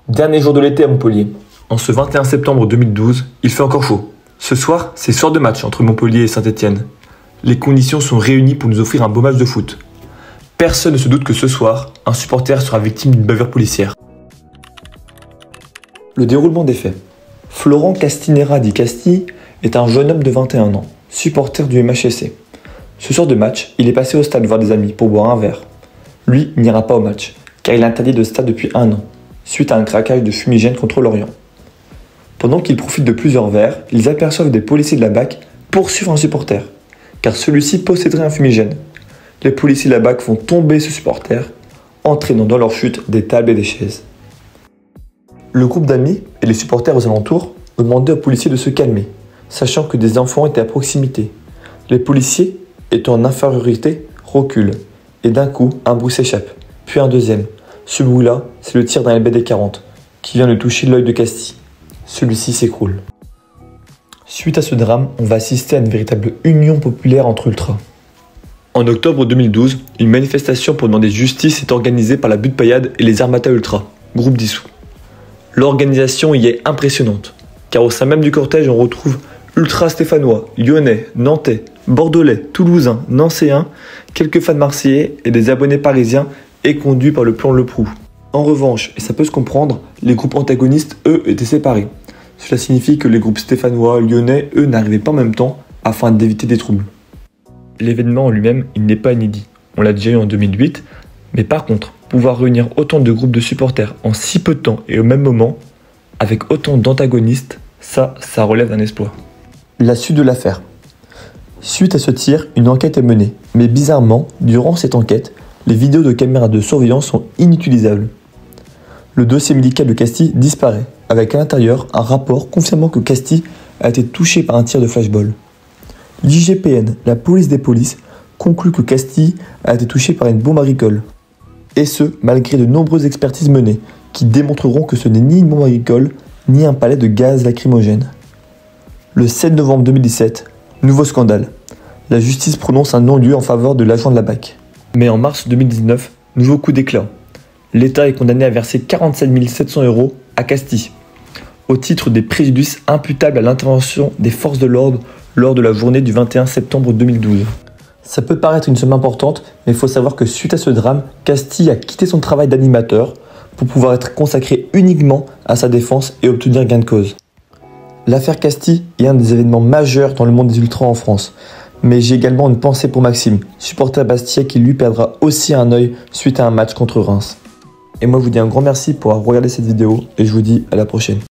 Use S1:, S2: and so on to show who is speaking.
S1: Dernier jour de l'été à Montpellier. En ce 21 septembre 2012, il fait encore chaud. Ce soir, c'est soir de match entre Montpellier et Saint-Etienne. Les conditions sont réunies pour nous offrir un beau match de foot. Personne ne se doute que ce soir, un supporter sera victime d'une bavure policière. Le déroulement des faits. Florent Castinera dit Casti est un jeune homme de 21 ans, supporter du MHSC. Ce soir de match, il est passé au stade voir des amis pour boire un verre. Lui n'ira pas au match, car il est interdit de stade depuis 1 an, suite à un craquage de fumigène contre Lorient. Pendant qu'ils profitent de plusieurs verres, ils aperçoivent des policiers de la BAC poursuivre un supporter, car celui-ci posséderait un fumigène. Les policiers de la BAC font tomber ce supporter, entraînant dans leur chute des tables et des chaises. Le groupe d'amis et les supporters aux alentours ont demandé aux policiers de se calmer, sachant que des enfants étaient à proximité. Les policiers, étant en infériorité, reculent, et d'un coup, un bruit s'échappe, puis un deuxième. Ce bruit-là, c'est le tir d'un LBD 40, qui vient de toucher l'œil de Casti. Celui-ci s'écroule. Suite à ce drame, on va assister à une véritable union populaire entre ultras. En octobre 2012, une manifestation pour demander justice est organisée par la Butte Paillade et les Armata Ultras, groupe dissous. L'organisation y est impressionnante, car au sein même du cortège, on retrouve ultras stéphanois, lyonnais, nantais, bordelais, toulousains, nancéens, quelques fans marseillais et des abonnés parisiens et conduits par le plan Leproux. En revanche, et ça peut se comprendre, les groupes antagonistes, eux, étaient séparés. Cela signifie que les groupes stéphanois, lyonnais, eux, n'arrivaient pas en même temps afin d'éviter des troubles. L'événement en lui-même, il n'est pas inédit. On l'a déjà eu en 2008, mais par contre, pouvoir réunir autant de groupes de supporters en si peu de temps et au même moment, avec autant d'antagonistes, ça relève d'un exploit. La suite de l'affaire. Suite à ce tir, une enquête est menée, mais bizarrement, durant cette enquête, les vidéos de caméras de surveillance sont inutilisables. Le dossier médical de Casti disparaît, avec à l'intérieur un rapport confirmant que Casti a été touché par un tir de flashball. L'IGPN, la police des polices, conclut que Casti a été touché par une bombe agricole. Et ce, malgré de nombreuses expertises menées, qui démontreront que ce n'est ni une bombe agricole, ni un palais de gaz lacrymogène. Le 7 novembre 2017, nouveau scandale. La justice prononce un non-lieu en faveur de l'agent de la BAC. Mais en mars 2019, nouveau coup d'éclat. L'État est condamné à verser 47 700 € à Casti, au titre des préjudices imputables à l'intervention des forces de l'ordre lors de la journée du 21 septembre 2012. Ça peut paraître une somme importante, mais il faut savoir que suite à ce drame, Casti a quitté son travail d'animateur pour pouvoir être consacré uniquement à sa défense et obtenir gain de cause. L'affaire Casti est un des événements majeurs dans le monde des ultras en France. Mais j'ai également une pensée pour Maxime, supporter Bastia qui lui perdra aussi un œil suite à un match contre Reims. Et moi je vous dis un grand merci pour avoir regardé cette vidéo et je vous dis à la prochaine.